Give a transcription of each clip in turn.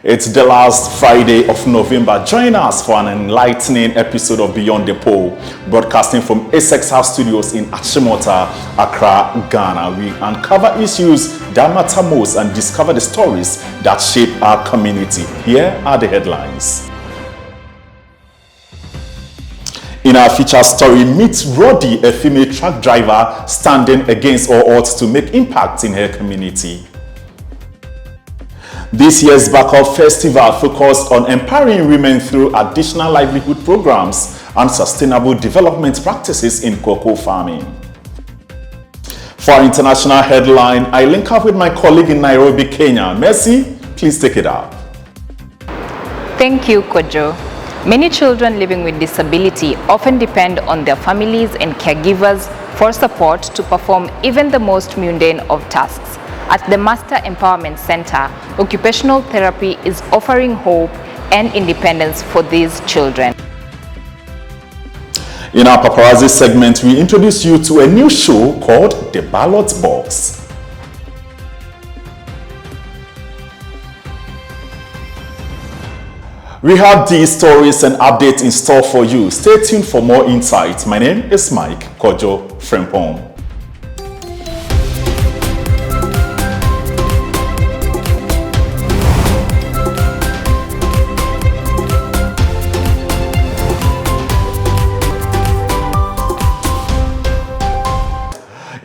It's the last Friday of November. Join us for an enlightening episode of Beyond the Pole, broadcasting from Essex House Studios in Achimota, Accra, Ghana. We uncover issues that matter most and discover the stories that shape our community. Here are the headlines. In our feature story, meet Rhoddy, a female truck driver standing against all odds to make impact in her community. This year's Backup Festival focused on empowering women through additional livelihood programs and sustainable development practices in cocoa farming. For our international headline, I link up with my colleague in Nairobi, Kenya. Mercy, please take it up. Thank you, Kojo. Many children living with disability often depend on their families and caregivers for support to perform even the most mundane of tasks. At the Master Empowerment Center, occupational therapy is offering hope and independence for these children. In our paparazzi segment, we introduce you to a new show called The Ballot Box. We have these stories and updates in store for you. Stay tuned for more insights. My name is Mike Kojo Frempong.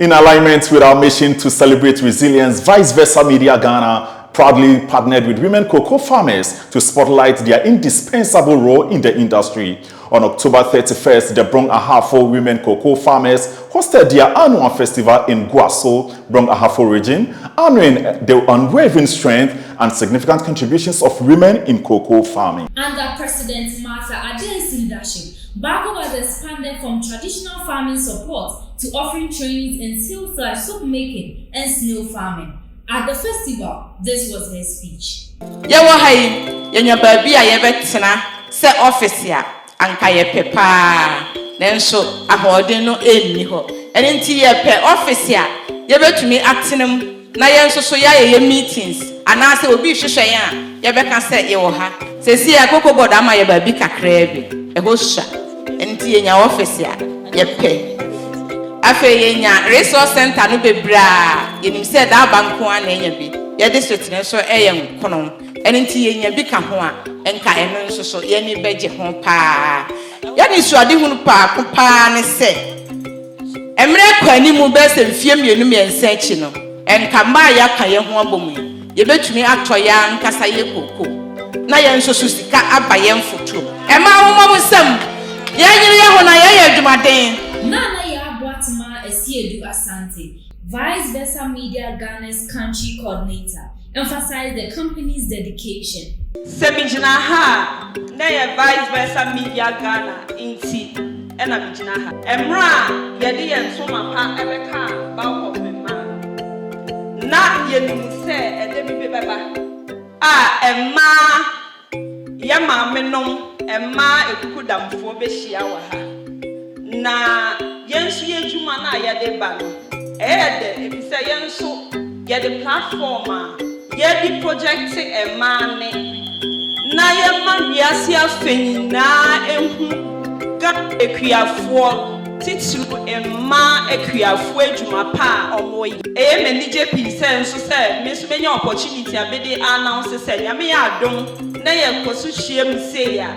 In alignment with our mission to celebrate resilience, Vice Versa Media Ghana proudly partnered with women cocoa farmers to spotlight their indispensable role in the industry. On October 31st, the Brong Ahafo women cocoa farmers hosted their annual festival in Guaso, Brong Ahafo region, honoring the unwavering strength and significant contributions of women in cocoa farming. Under President Martha Aden's leadership, Backup has expanded from traditional farming support to offering trainings in till-soap making and snail farming. At the festival, this was her speech. Yawa hai yenya baby a yebetena se office ya anka ye pepa nenso ahoden no enni ho enti ye pe office ya yebetumi atenem na yenso so ya ye meetings anase obi hwehwe ya yebeka se ye wo ha sesi ya koko board ama ye baby kakra bi eho sha enti yenya office ya ye pe afe yenya resource center no bebra yenim se da banko an enya bi ye district ne so eyen kono enti yenya bi ka ho a enka eno nso so ye ni beje ho pa ye ni suade hunu pa ko pa ne se emre kwani mu be se mfie mienu miensa chi no enka ma ya ka ye ho abomu ye betumi atoya nkasa ye koko na ye nso so sika abaye mfoto ema wo mo sem ye nyire ye ho na ye adwumaden Nana Yabuatma Esiedu Asante, Vice Versa Media Ghana's country coordinator, emphasized the company's dedication. Semijina ha na ye Vice Versa Media Ghana inti ena mijina ha emra ye de ye nsoma pa ebeka ba of ma na ye nim se ede bi beba emma ye ma menom emma ekukudamfo be hia wa ha na yensu yejuma na yede ba no ehede ebise yensu yede platform a yede project emane na yema wiase afenina ehu ga ekuafo titru emma ekuafo ejuma pa omoyi menije pise nso se mesu menya opportunity abede announce se nyame ya adom na ye kosu hiem se ya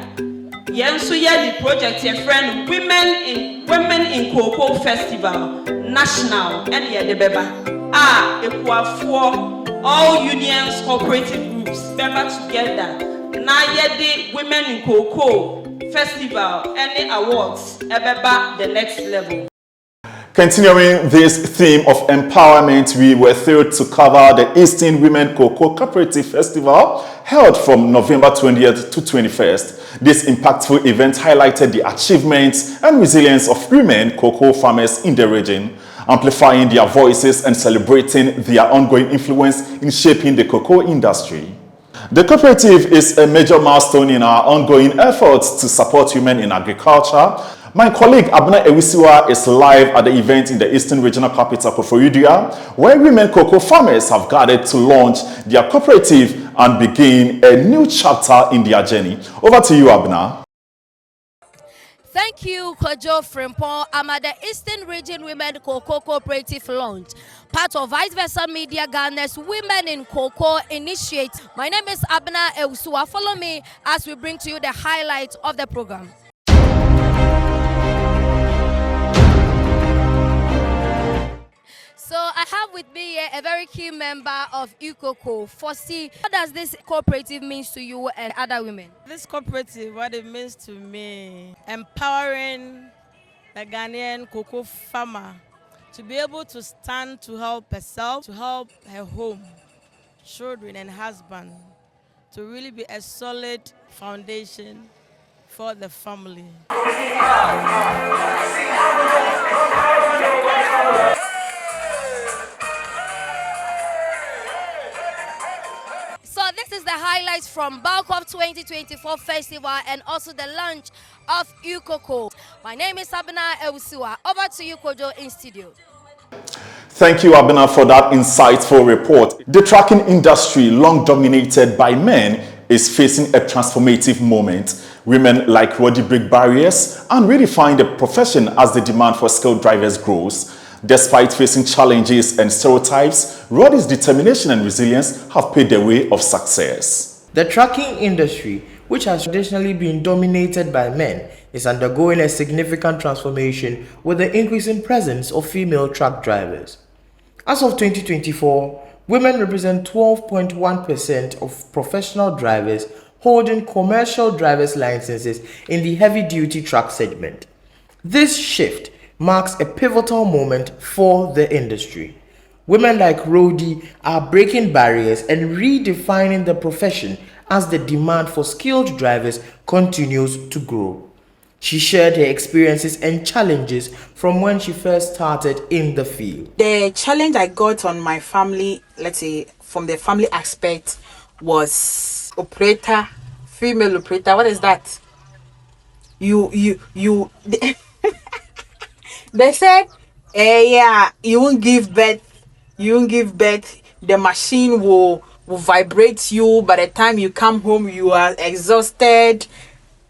Yensu ye the project your friend Women in Cocoa Festival National and ye the beba ekuafo all unions cooperative groups beba together na ye the Women in Cocoa Festival any awards ebeba the next level. Continuing this theme of empowerment, we were thrilled to cover the Eastern Women Cocoa Cooperative Festival held from November 20th to 21st. This impactful event highlighted the achievements and resilience of women cocoa farmers in the region, amplifying their voices and celebrating their ongoing influence in shaping the cocoa industry. The cooperative is a major milestone in our ongoing efforts to support women in agriculture. My colleague Abna Ewisiwa is live at the event in the Eastern Regional Capital, Koforidua, where women cocoa farmers have gathered to launch their cooperative and begin a new chapter in their journey. Over to you, Abna. Thank you, Kojo Frimpong. I'm at the Eastern Region Women Cocoa Cooperative launch, part of Vice Versa Media Ghana's Women in Cocoa initiative. My name is Abna Eusua. Follow me as we bring to you the highlights of the program. So I have with me here a very key member of UCOCO, Fosi. What does this cooperative mean to you and other women? This cooperative, what it means to me, empowering the Ghanaian cocoa farmer to be able to stand to help herself, to help her home, children and husband, to really be a solid foundation for the family. So this is the highlights from Balcom 2024 Festival and also the launch of UCOCO. My name is Abna Ewusua. Over to you, Kojo, in studio. Thank you, Abena, for that insightful report. The trucking industry, long dominated by men, is facing a transformative moment. Women like Rhoddy break barriers and redefine the profession as the demand for skilled drivers grows. Despite facing challenges and stereotypes, Rhoddy's determination and resilience have paved the way of success. The trucking industry, which has traditionally been dominated by men, is undergoing a significant transformation with the increasing presence of female truck drivers. As of 2024, women represent 12.1% of professional drivers holding commercial driver's licenses in the heavy-duty truck segment. This shift marks a pivotal moment for the industry. Women like Rhoddy are breaking barriers and redefining the profession as the demand for skilled drivers continues to grow. She shared her experiences and challenges from when she first started in the field. The challenge I got on my family, let's say from the family aspect, was operator, female operator. What is that? They said, yeah, you won't give birth. You won't give birth. The machine will vibrate you. By the time you come home, you are exhausted.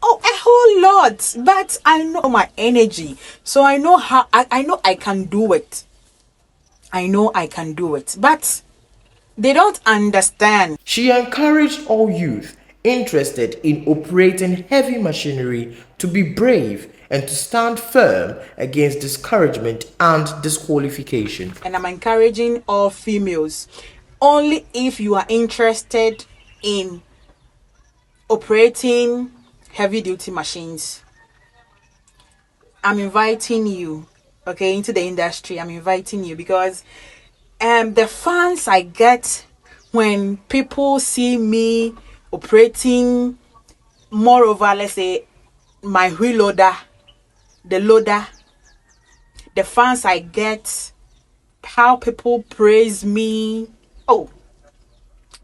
Oh, a whole lot. But I know my energy, so I know how. I know I can do it. I know I can do it. But they don't understand. She encouraged all youth interested in operating heavy machinery to be brave and to stand firm against discouragement and disqualification. And I'm encouraging all females, only if you are interested in operating heavy duty machines, I'm inviting you, okay, into the industry. I'm inviting you because the fans I get when people see me operating, moreover, let's say my wheel loader, the loader, the fans I get, how people praise me. Oh,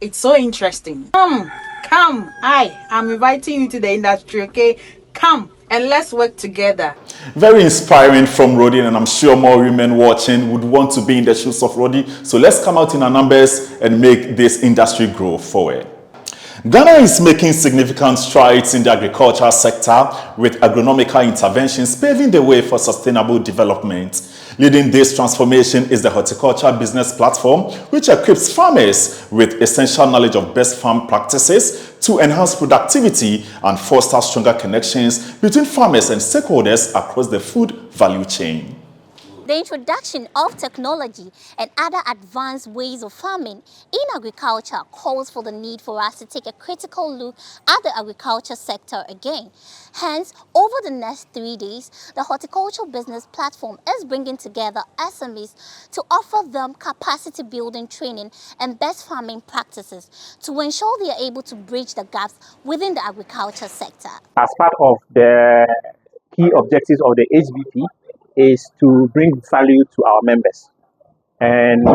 it's so interesting. Come, I'm inviting you to the industry, okay? Come and let's work together. Very inspiring from Rhoddy, and I'm sure more women watching would want to be in the shoes of Rhoddy. So let's come out in our numbers and make this industry grow forward. Ghana is making significant strides in the agricultural sector with agronomical interventions paving the way for sustainable development. Leading this transformation is the Horticulture Business Platform, which equips farmers with essential knowledge of best farm practices to enhance productivity and foster stronger connections between farmers and stakeholders across the food value chain. The introduction of technology and other advanced ways of farming in agriculture calls for the need for us to take a critical look at the agriculture sector again. Hence, over the next 3 days, the Horticultural Business Platform is bringing together SMEs to offer them capacity building training and best farming practices to ensure they are able to bridge the gaps within the agriculture sector. As part of the key objectives of the HBP, is to bring value to our members. And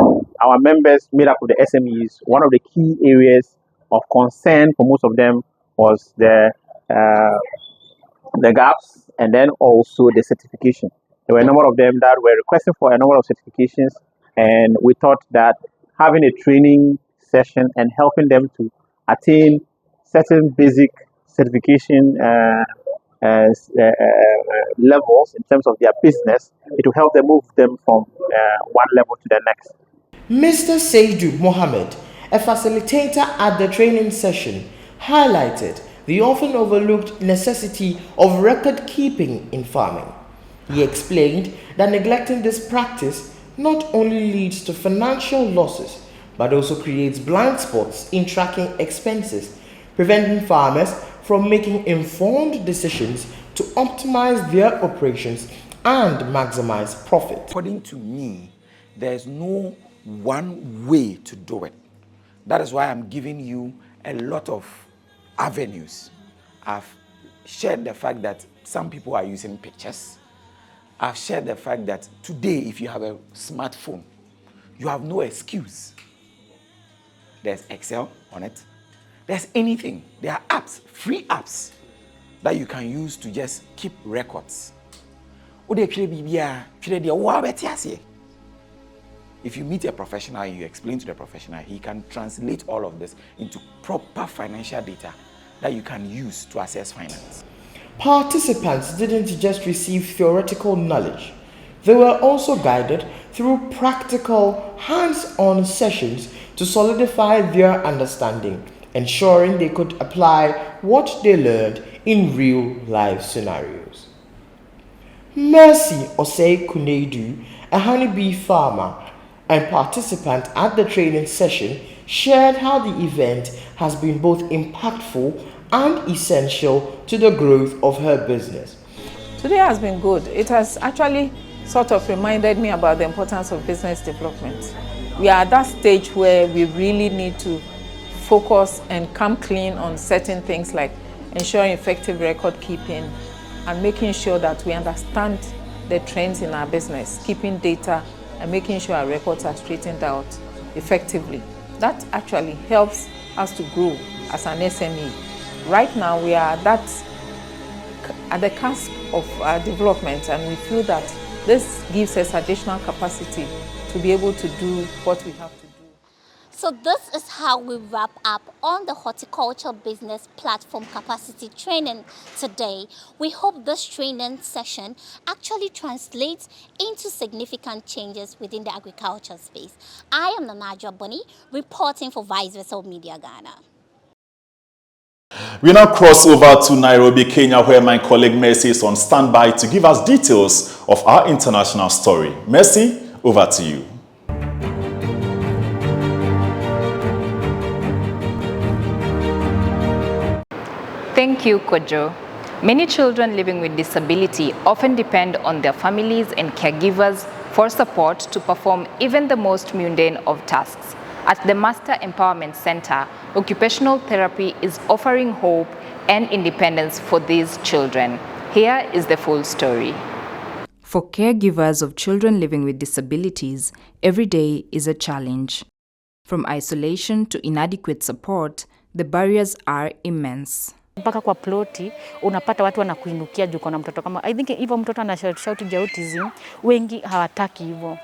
our members made up of the SMEs, one of the key areas of concern for most of them was the gaps and then also the certification. There were a number of them that were requesting for a number of certifications, and we thought that having a training session and helping them to attain certain basic certification levels in terms of their business. It will help them move them from one level to the next. Mr. Seidu Mohammed, a facilitator at the training session, highlighted the often overlooked necessity of record keeping in farming. He explained that neglecting this practice not only leads to financial losses, but also creates blind spots in tracking expenses, preventing farmers from making informed decisions to optimize their operations and maximize profit. According to me, there's no one way to do it. That is why I'm giving you a lot of avenues. I've shared the fact that some people are using pictures. I've shared the fact that today, if you have a smartphone, you have no excuse. There's Excel on it. There's anything. There are apps, free apps, that you can use to just keep records. If you meet a professional and you explain to the professional, he can translate all of this into proper financial data that you can use to assess finance. Participants didn't just receive theoretical knowledge. They were also guided through practical, hands-on sessions to solidify their understanding, ensuring they could apply what they learned in real-life scenarios. Mercy Osei Kunedu, a honeybee farmer and participant at the training session, shared how the event has been both impactful and essential to the growth of her business. Today has been good. It has actually sort of reminded me about the importance of business development. We are at that stage where we really need to focus and come clean on certain things like ensuring effective record keeping and making sure that we understand the trends in our business, keeping data and making sure our records are straightened out effectively. That actually helps us to grow as an SME. Right now we are at the cusp of development, and we feel that this gives us additional capacity to be able to do what we have to do. So this is how we wrap up on the horticulture business platform capacity training today. We hope this training session actually translates into significant changes within the agriculture space. I am Nanajwa Bonnie, reporting for Vice Versa Media Ghana. We now cross over to Nairobi, Kenya, where my colleague Mercy is on standby to give us details of our international story. Mercy, over to you. Thank you, Kojo. Many children living with disability often depend on their families and caregivers for support to perform even the most mundane of tasks. At the Master Empowerment Center, occupational therapy is offering hope and independence for these children. Here is the full story. For caregivers of children living with disabilities, every day is a challenge. From isolation to inadequate support, the barriers are immense. Mpaka kwa ploti unapata watu wanakuinukia juu kuna mtoto kama I think hivyo mtoto ana shout ya autism, wengi hawataki hivyo.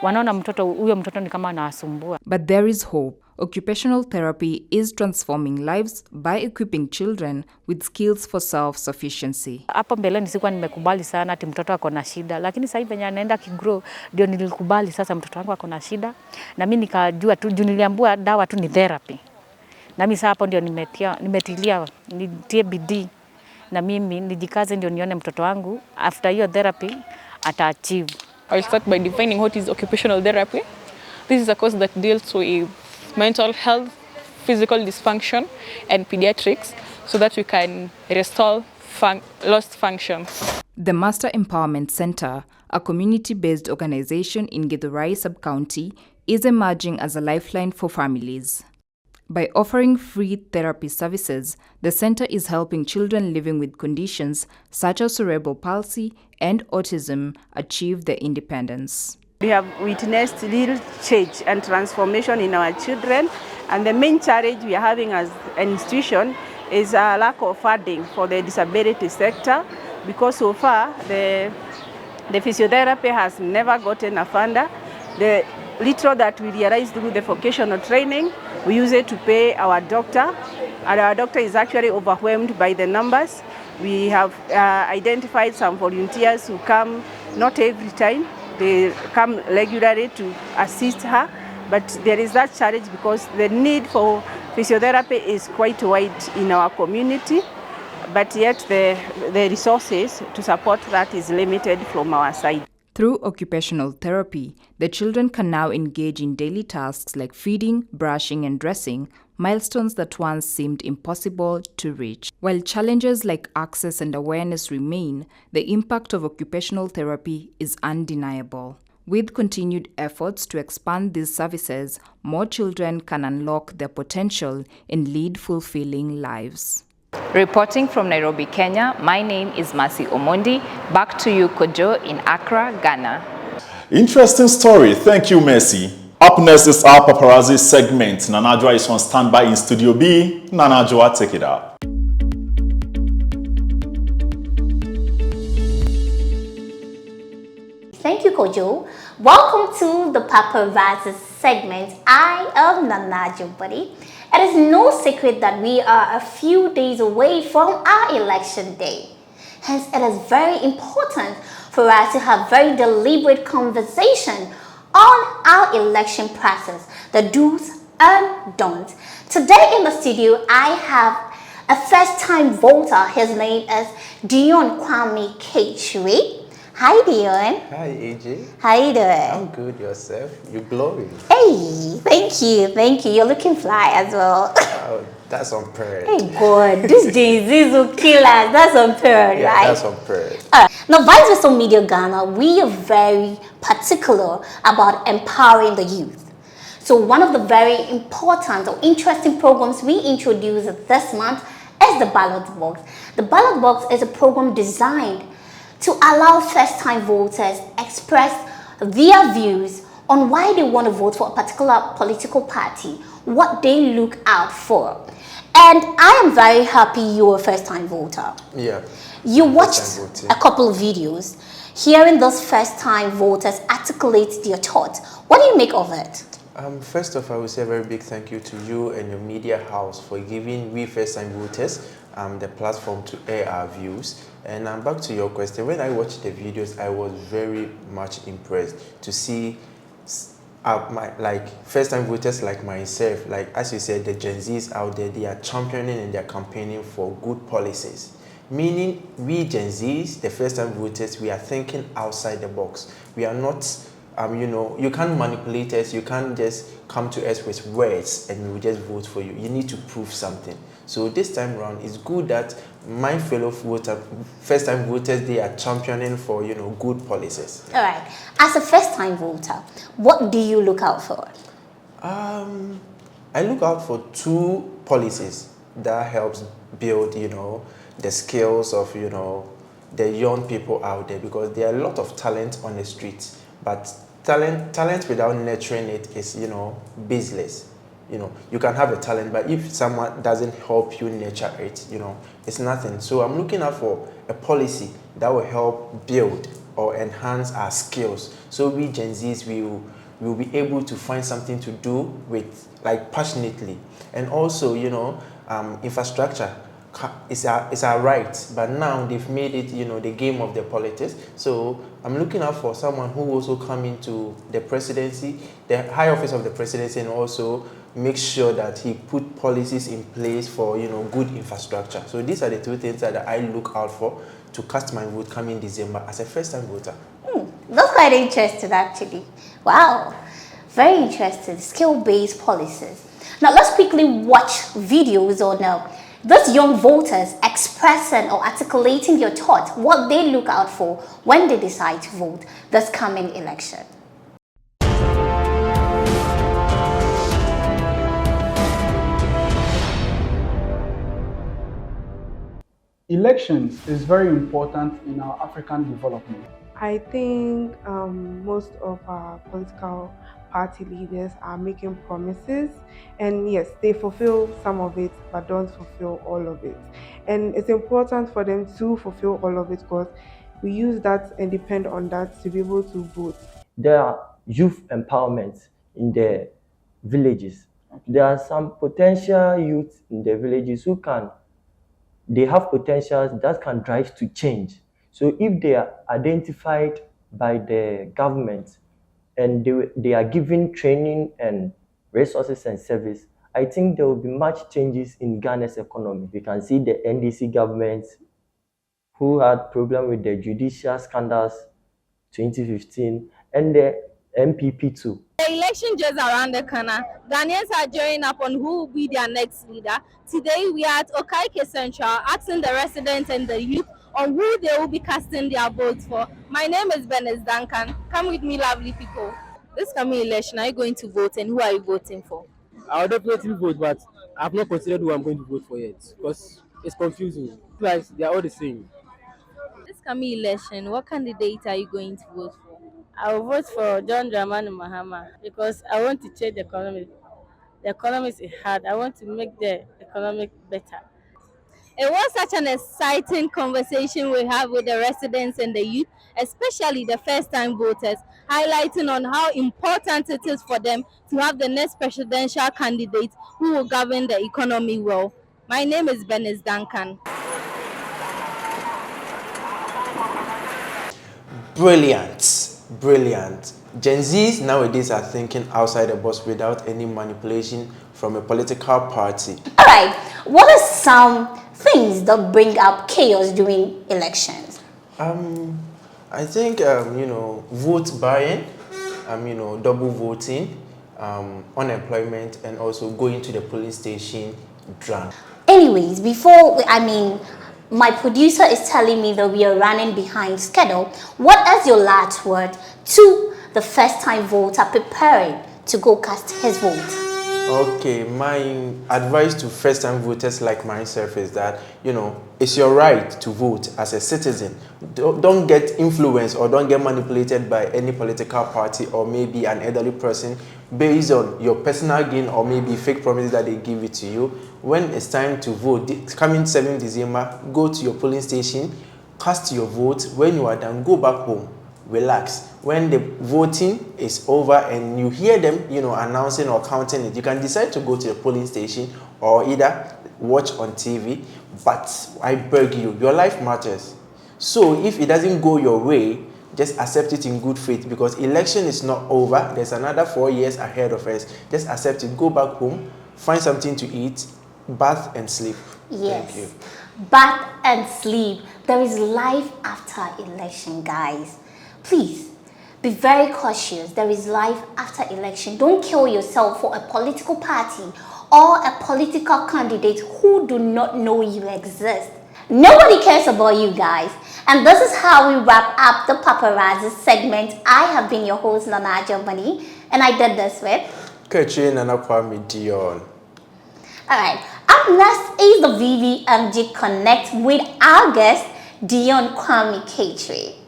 Wanaona mtoto huyo mtoto ni kama anawasumbua. But there is hope. Occupational therapy is transforming lives by equipping children with skills for self-sufficiency. Hapo mbeleni sikuwa nimekubali sana ati mtoto ako na shida, lakini sasa hivi anaenda kigrow ndio nilikubali sasa mtoto wangu ako na shida, na mimi nikajua tu juu niliambiwa dawa tu ni therapy. Na mimi sasa hapo ndio nimetilia nitie bidii na mimi nijikaze ndio nione mtoto wangu after hiyo therapy ata-achieve. I'll start by defining what is occupational therapy. This is a course that deals with mental health, physical dysfunction, and pediatrics so that we can restore lost functions. The Master Empowerment Center, a community-based organization in Githurai sub-county, is emerging as a lifeline for families. By offering free therapy services, the center is helping children living with conditions such as cerebral palsy and autism achieve their independence. We have witnessed real change and transformation in our children, and the main challenge we are having as an institution is a lack of funding for the disability sector, because so far the physiotherapy has never gotten a funder. The little that we realized through the vocational training We use it to pay our doctor, and our doctor is actually overwhelmed by the numbers. We have identified some volunteers who come not every time. They come regularly to assist her, but there is that challenge because the need for physiotherapy is quite wide in our community, but yet the resources to support that is limited from our side. Through occupational therapy, the children can now engage in daily tasks like feeding, brushing, and dressing, milestones that once seemed impossible to reach. While challenges like access and awareness remain, the impact of occupational therapy is undeniable. With continued efforts to expand these services, more children can unlock their potential and lead fulfilling lives. Reporting from Nairobi, Kenya, my name is Mercy Omondi. Back to you, Kojo, in Accra, Ghana. Interesting story. Thank you, Mercy. Up next is our paparazzi segment. Nanajwa is on standby in Studio B. Nanajwa, take it out. Thank you, Kojo. Welcome to the paparazzi segment. I am Nanajwa Buddy. It is no secret that we are a few days away from our election day. Hence, it is very important for us to have very deliberate conversation on our election process, the do's and don'ts. Today in the studio, I have a first-time voter. His name is Dion Kwame Kechui. Hi, Dion. Hi, AJ. How you doing? I'm good. Yourself? You're glowing. Hey, thank you, thank you. You're looking fly as well. Oh, that's on period. Hey, God, this disease will kill us. That's on period, Yeah, right? that's on period. Now, Vice Versa Media Ghana, we are very particular about empowering the youth. So one of the very important or interesting programs we introduced this month is the Ballot Box. The Ballot Box is a program designed to allow first-time voters express their views on why they want to vote for a particular political party, what they look out for. And I am very happy you're a first-time voter. Yeah. You watched a couple of videos, hearing those first-time voters articulate their thoughts. What do you make of it? First off, I will say a very big thank you to you and your media house for giving we first-time voters the platform to air our views. And back to your question, when I watched the videos, I was very much impressed to see first-time voters like myself, like as you said, the Gen Zs out there, they are championing and they are campaigning for good policies. Meaning, we Gen Zs, the first-time voters, we are thinking outside the box. We are not, you can't manipulate us. You can't just come to us with words and we will just vote for you. You need to prove something. So this time around, it's good that my fellow first-time voters, they are championing for, good policies. All right. As a first-time voter, what do you look out for? I look out for two policies that helps build, the skills of, the young people out there, because there are a lot of talent on the streets, but talent without nurturing it is, baseless. You can have a talent, but if someone doesn't help you nurture it, it's nothing. So I'm looking out for a policy that will help build or enhance our skills. So we Gen Zs will be able to find something to do with, passionately. And also, infrastructure is our right, but now they've made it, the game of the politics. So I'm looking out for someone who also come into the presidency, the high office of the presidency, and also make sure that he put policies in place for, good infrastructure. So these are the two things that I look out for to cast my vote coming December as a first-time voter. That's quite interesting, actually. Wow, very interesting. Skill-based policies. Now let's quickly watch videos on those young voters expressing or articulating their thoughts, what they look out for when they decide to vote this coming election. Elections is very important in our African development. I think most of our political party leaders are making promises, and yes, they fulfill some of it but don't fulfill all of it. And it's important for them to fulfill all of it because we use that and depend on that to be able to vote. There are youth empowerment in the villages, There are some potential youth in the villages they have potentials that can drive to change. So if they are identified by the government and they are given training and resources and service, I think there will be much changes in Ghana's economy. We can see the NDC government who had problem with the judicial scandals 2015 and the MPP too. The election just around the corner. Ghanaians are joining up on who will be their next leader. Today we are at Okaike Central asking the residents and the youth on who they will be casting their votes for. My name is Benes Duncan. Come with me, lovely people. This coming election, are you going to vote and who are you voting for? I'll definitely vote, but I've not considered who I'm going to vote for yet because it's confusing. Like they are all the same. This coming election, what candidate are you going to vote for? I will vote for John Dramani Mahama because I want to change the economy. The economy is hard. I want to make the economic better. It was such an exciting conversation we have with the residents and the youth, especially the first-time voters, highlighting on how important it is for them to have the next presidential candidate who will govern the economy well. My name is Benes Duncan. Brilliant, brilliant. Gen Zs nowadays are thinking outside the box without any manipulation from a political party. All right, what are some things that bring up chaos during elections? I think, vote buying, double voting, unemployment, and also going to the police station drunk. Anyways, my producer is telling me that we are running behind schedule. What is your last word to the first-time voter preparing to go cast his vote? Okay, my advice to first-time voters like myself is that, it's your right to vote as a citizen. Don't get influenced or don't get manipulated by any political party or maybe an elderly person based on your personal gain or maybe fake promises that they give it to you. When it's time to vote, coming 7th December, go to your polling station, cast your vote. When you are done, go back home. Relax. When the voting is over and you hear them, announcing or counting it, you can decide to go to the polling station or either watch on TV. But I beg you, your life matters. So if it doesn't go your way, just accept it in good faith because election is not over. There's another 4 years ahead of us. Just accept it. Go back home, find something to eat, bath and sleep. Yes. Thank you. Bath and sleep. There is life after election, guys. Please, be very cautious. There is life after election. Don't kill yourself for a political party or a political candidate who do not know you exist. Nobody cares about you guys. And this is how we wrap up the paparazzi segment. I have been your host, Nana Jobani, and I did this with Ketchin and Kwame Dion. Alright, up next is the VVMG Connect with our guest, Dion Kwame Ketri.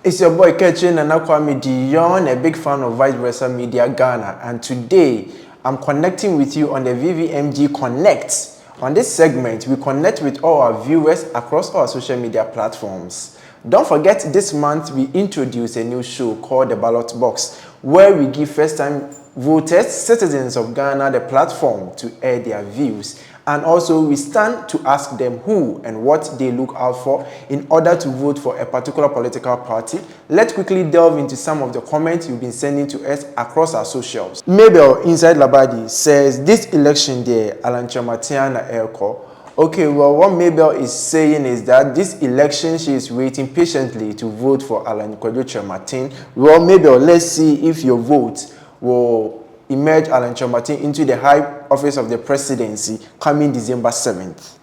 It's your boy Ketchin and Kwame Dion, a big fan of Vice Versa Media Ghana, and today I'm connecting with you on the VVMG Connect. On this segment, we connect with all our viewers across our social media platforms. Don't forget, this month we introduce a new show called The Ballot Box, where we give first-time voters, citizens of Ghana, the platform to air their views. And also, we stand to ask them who and what they look out for in order to vote for a particular political party. Let's quickly delve into some of the comments you've been sending to us across our socials. Mabel inside Labadi says, this election there, Alan Chamatiana Elko. Okay, well, what Mabel is saying is that this election, she is waiting patiently to vote for Alan Chamatiana. Well, Mabel, let's see if your vote will emerge Alan Chamatiana into the high office of the presidency coming December 7th.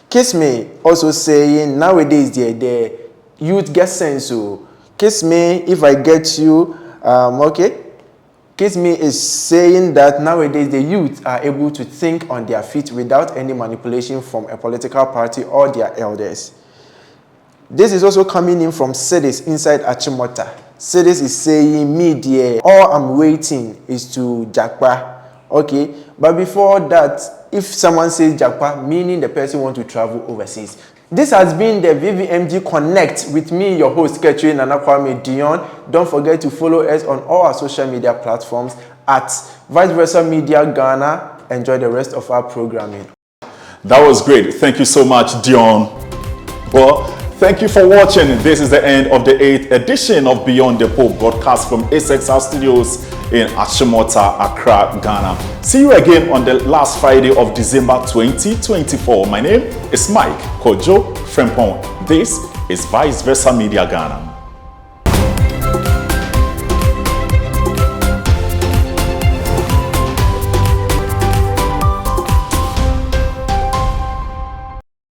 Kisme also saying, nowadays the youth get sense. So, Kisme, if I get you, okay. Kisme is saying that nowadays the youth are able to think on their feet without any manipulation from a political party or their elders. This is also coming in from Sedis inside Achimota. Sedis is saying, me dear, all I'm waiting is to Jakpa. Okay, but before that, if someone says Jakpa, meaning the person wants to travel overseas. This has been the VVMG Connect with me, your host, Ketri Nana Kwame Dion. Don't forget to follow us on all our social media platforms at Vice Versa Media Ghana. Enjoy the rest of our programming. That was great. Thank you so much, Dion. Well, thank you for watching. This is the end of the 8th edition of Beyond the Pole, broadcast from SXR Studios in Ashimota, Accra, Ghana. See you again on the last Friday of December 2024. My name is Mike Kojo Frempong. This is Vice Versa Media Ghana.